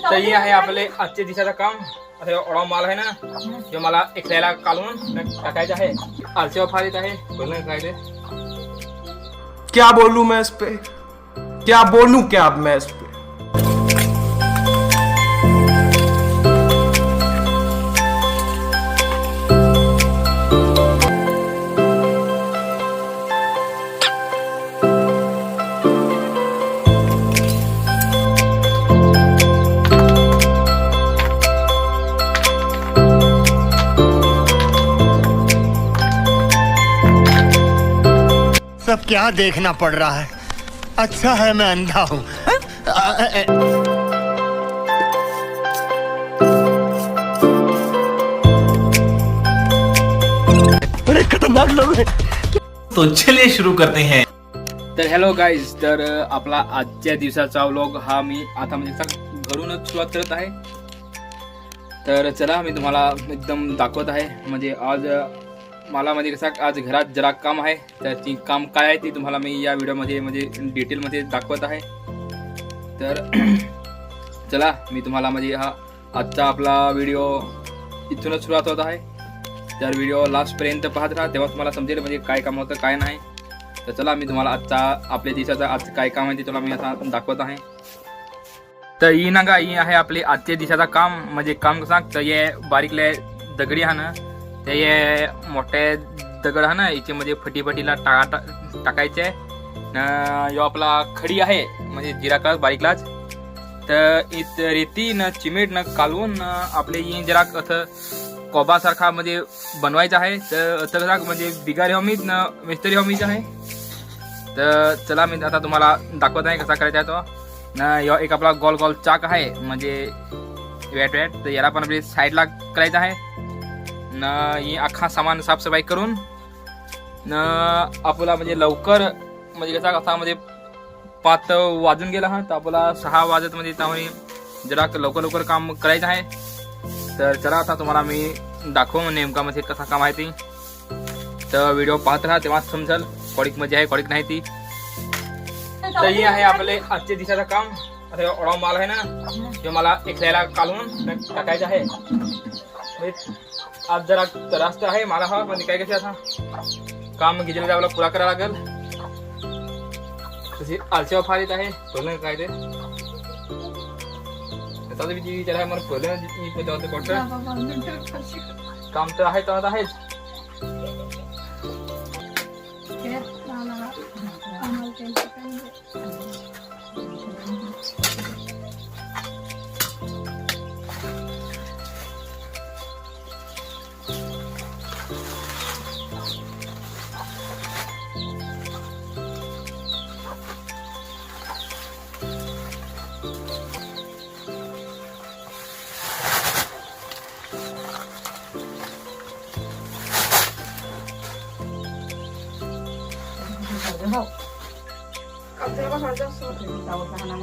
तर हे आहे आपले आजचे दिवसाचं काम. आता एवढा माल आहे ना, जो मला एकट्याला काढून टाकायचा आहे. आलसेवा फार येत आहे, बोलणं काय ते. क्या बोलूं मैं इस पे, क्या बोलूं क्या मैं इस पे. सब क्या देखना पड़ रहा है. अच्छा है मैं अंधा हूँ. बड़े खतरनाक लोग हैं. तो चलिए शुरू करते हैं. तर हॅलो गाईज, तर आपला आजच्या दिवसाचा व्लॉग हा मी आता म्हणजे घरूनच सुरुवात करत आहे. तर चला मी तुम्हाला एकदम दाखवत आहे. म्हणजे आज मला म्हणजे कसं आज घरात जरा काम आहे, तर ती काम काय आहे ती तुम्हाला मी या व्हिडिओमध्ये म्हणजे डिटेलमध्ये दाखवत आहे. तर चला मी तुम्हाला म्हणजे हा आजचा आपला व्हिडिओ इथूनच सुरुवात होत आहे. तर व्हिडिओ लास्टपर्यंत पाहत राहा, तेव्हा तुम्हाला समजेल म्हणजे काय काम होतं काय नाही. तर चला मी तुम्हाला आजचा आपल्या दिवसाचा आज काय काम आहे ते तुला मी आता दाखवत आहे. तर ही ना का ही आहे आपली आजच्या दिवसाचा काम. म्हणजे काम कसं तर हे बारीकले दगडी हा ना, ते हे मोठे दगड हा ना याच्यामध्ये फटीला टाकायचे. यो आपला खडी आहे म्हणजे जिरा कलर बारीकलाच. तर इथं रेती न चिमेट न कालवून आपले ही जरा असं कोबासारखा म्हणजे बनवायचं आहे. तर तसं म्हणजे बिगारी हमीच न मिस्त्री हमीच आहे. तर चला मी आता तुम्हाला दाखवत आहे कसा करायचा आहे तो ना. यो एक आपला गोल गोल चाक आहे म्हणजे वेट तर याला पण आपली साईडला करायचं आहे ना. ही अख्खा सामान साफसफाई करून ना आपला म्हणजे लवकर म्हणजे कसा म्हणजे 5 वाजून गेला हा, तर आपला 6 वाजत म्हणजे त्यामुळे जरा लवकर काम करायचं आहे. तर चला आता तुम्हाला मी दाखवू नेमका म्हणजे कसा काम आहे ती. तर व्हिडिओ पाहत राहा तेव्हा समजेल कॉडिक मध्ये आहे कॉडिक नाही ती. तर ही आहे आपले आजच्या दिवसाचं काम. आता एवढा माल आहे ना, जो मला एकट्याला काढून टाकायचा आहे. आज जरा त्रास आहे मला हा, म्हणजे काय कसं आता काम घेतलेलं आपल्याला पुरा करावं लागेल. तशी आलसेवा फार येत आहे, बोलणं काय ते. त्याचा विचार आहे मला बोलणं काम तर आहे तर आहेच.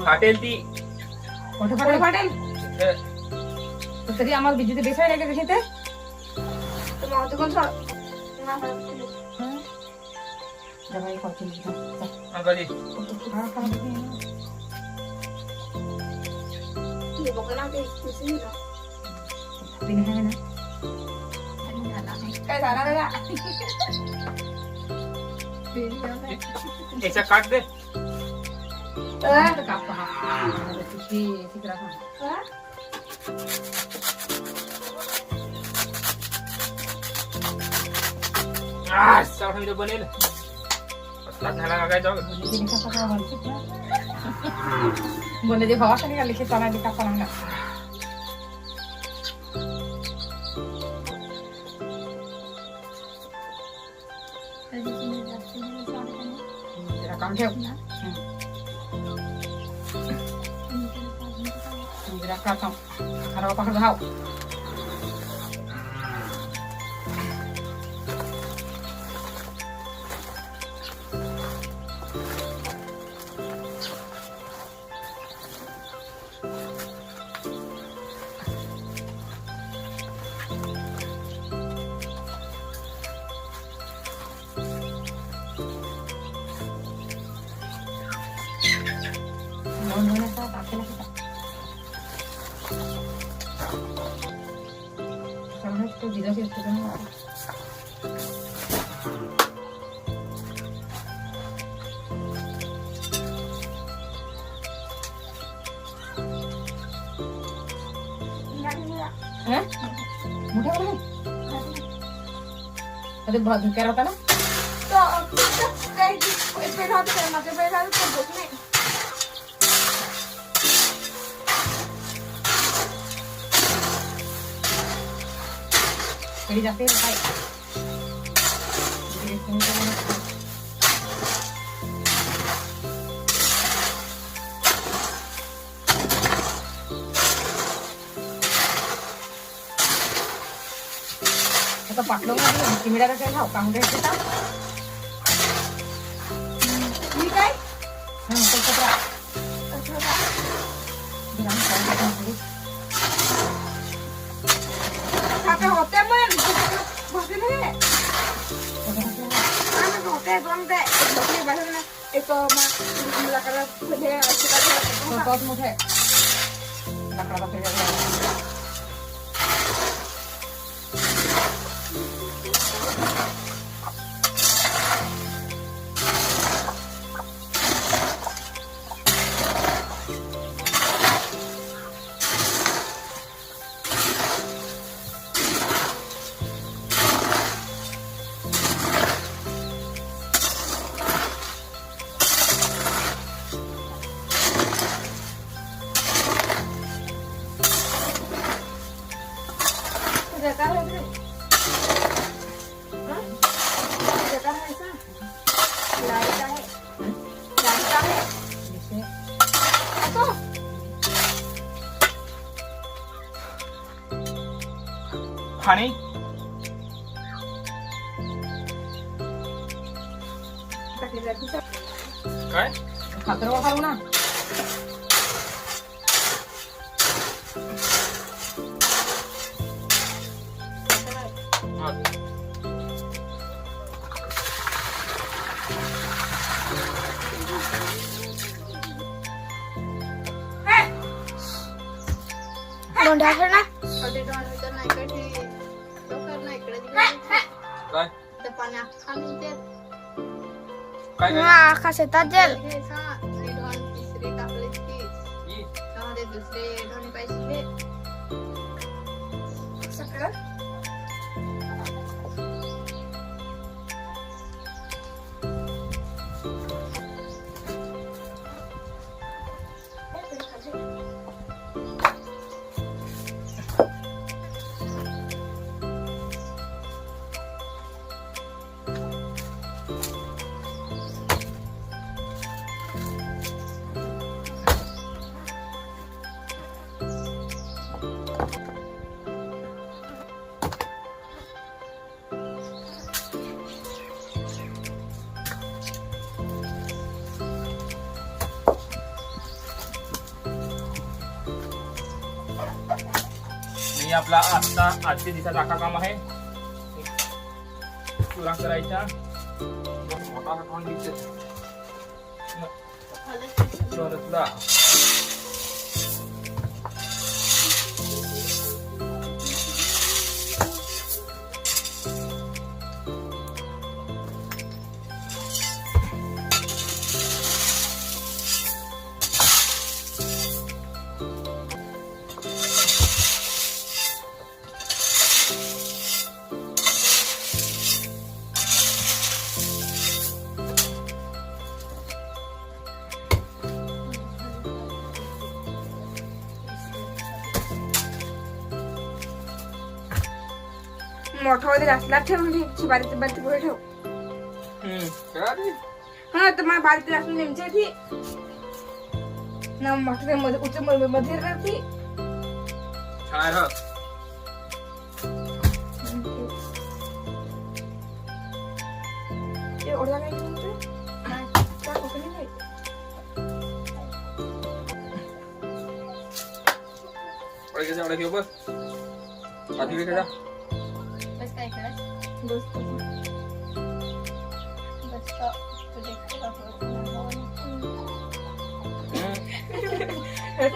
फाटेल ती कुठे फाटेल तरी आम्हाला बिजू बेसायला लागेल कशी ते काय झाला याच्या काट दे. बनेल बोले जे भावा खाली लिखे चाला लिखा पलंगा काम ठेव ना. खराब पकड भाव तो जिजा फिरतो ना. हं? मोठ्या मुलं? अरे बहुत भूक्या राहता ना. कधी जाते काय आता पाटलो चिमिडा काय खाऊ काम द्यायचं का मी काय होते मोठे खाणे काय खातर खाऊ ना काय काय आखा शेतात जेल दुसरे ढोणे पाहिजे मी आपला आजच्या दिवसाचा आखा काम आहे चुरा करायचा मोठा ठेवून घ्यायचा चुरा मोठा वगैरे असला ठेव म्हणजे बारीक बारीक पुढे ठेव हा तर मला बारीक असून नेमची ती ना मोठे उच्च मध्ये राहते छान रह ते ओढला नाही म्हणते त्या कोकणी नाही एवढा घेऊ बस आधी इकडे जा बस काय इकडे दोस्त बस तुझे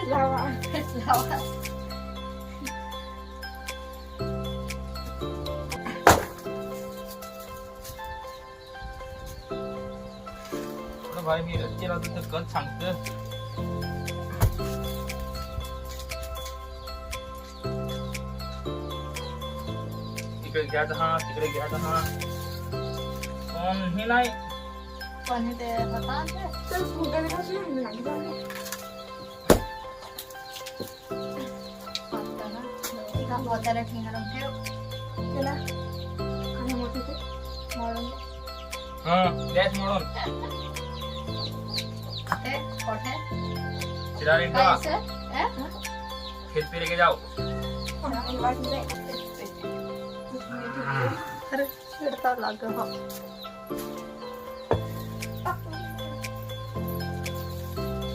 लावा लावा भाई मी रच्चे राहतो तर कल सांगतं. तिकडे घ्यायचं हा, तिकडे घ्यायचं हा. पण हे नाही. पण ते होता ते. चल फुगाने घासून लागली जाऊ. फक्त ना, एका पोत्याला ठेंगणं ठेव. त्याला आणि मोठी ते मोडून दे. हा गॅस मोडून ते कोठे? चिरारी काय ठेवा. असं? खेत पे लेके जाओ. आणि वाटलं जाईल. अरे चिडता लाग हो.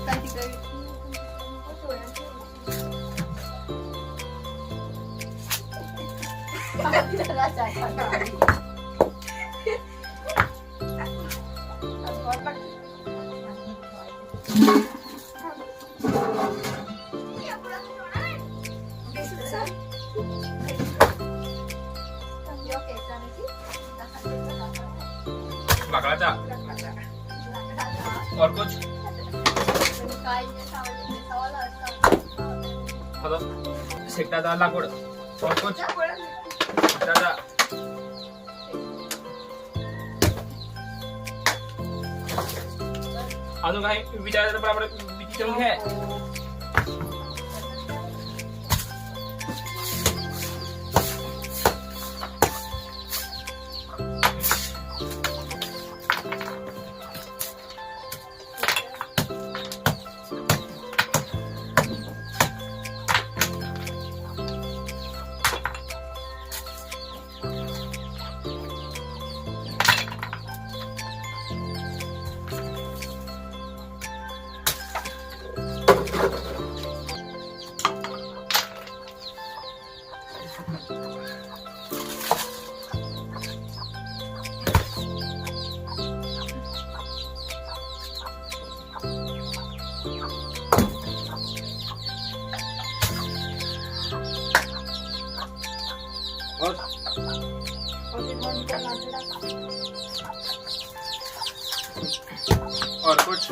काय तिकडे? चला चाय खाऊ. बाकडाचा और कुछ मतलब शेकटाचा लाकूड और कुछ शेकटाचा. अजून काही विचारायचं पण आपण विचारून घ्या. और और कुछ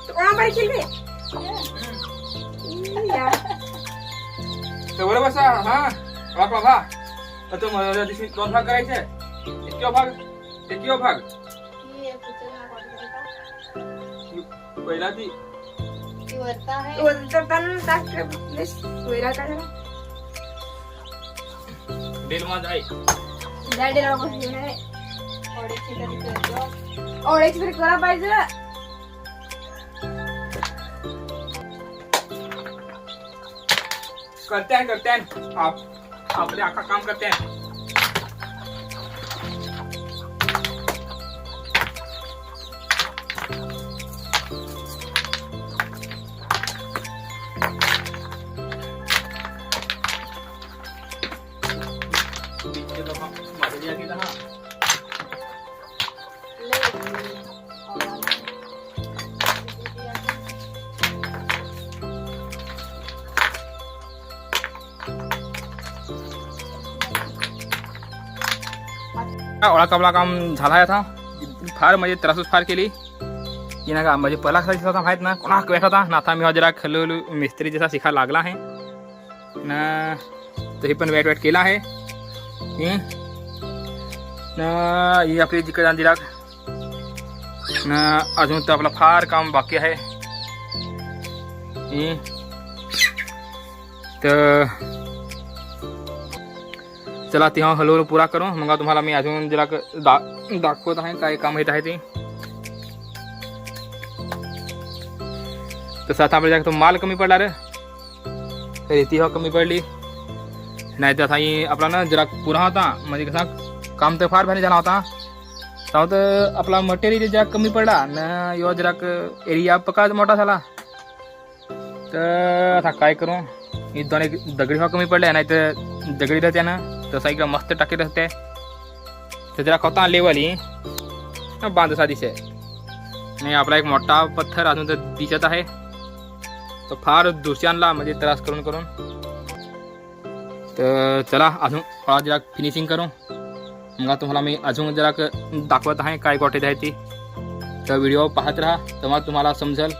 कोणाकडे खेळले तर बरोबर बसा. हा बापा भा तर मला दिवशी 2 भाग करायचे. किती भाग पहिला ती वरता है. उलटताना टाकले सोयरा काढला. डेल माझ आहे. डॅडीला बसले नाही. ओढीची तरी करतो. ओळखी तरी करा पाहिजे. करते हैं आप आपले आखा काम करते हैं. ओळा कपला काम झाला आहे आता. फार म्हणजे त्रासूच फार केली की ना का म्हणजे पहिला कसा दिसत होता माहीत ना कोणा वेट होता ना. आता मी जरा हळूहळू मिस्त्री जसा शिकायला लागला आहे ना. तरी पण वेट केला आहे ना. ही आपली जिकडे दिला ना. अजून तर आपलं फार काम बाकी आहे. तर चला तेव्हा हळूहळू पुरा करू. मग तुम्हाला मी अजून जरा दाखवत आहे काय काम येत आहे ते. तसं आता आपल्या तो माल कमी पडला रे. तर ती कमी पडली नाही तर आपला ना जरा पुरा होता. म्हणजे कसा काम तर फार भारी झाला होता. तर आपला मटेरियल जरा कमी पडला ना. यो जरा एरिया पका मोठा झाला. तर आता काय करू. ही दोन एक दगडी कमी पडल्या नाही तर दगडी राहते ना. तसा इकडं मस्त टाकी असते. तर जरा होता लेवल ही बांधसा दिसे नाही. आपला एक मोठा पत्थर अजून तर दिसत आहे. तो फार दुसऱ्यांना म्हणजे त्रास करून तर चला अजून थोडा जरा फिनिशिंग करू, मग तुम्हाला मी अजून जरा दाखवत आहे काय गोठे आहे ती. तर व्हिडिओ पाहत राहा तेव्हा तुम्हाला समजेल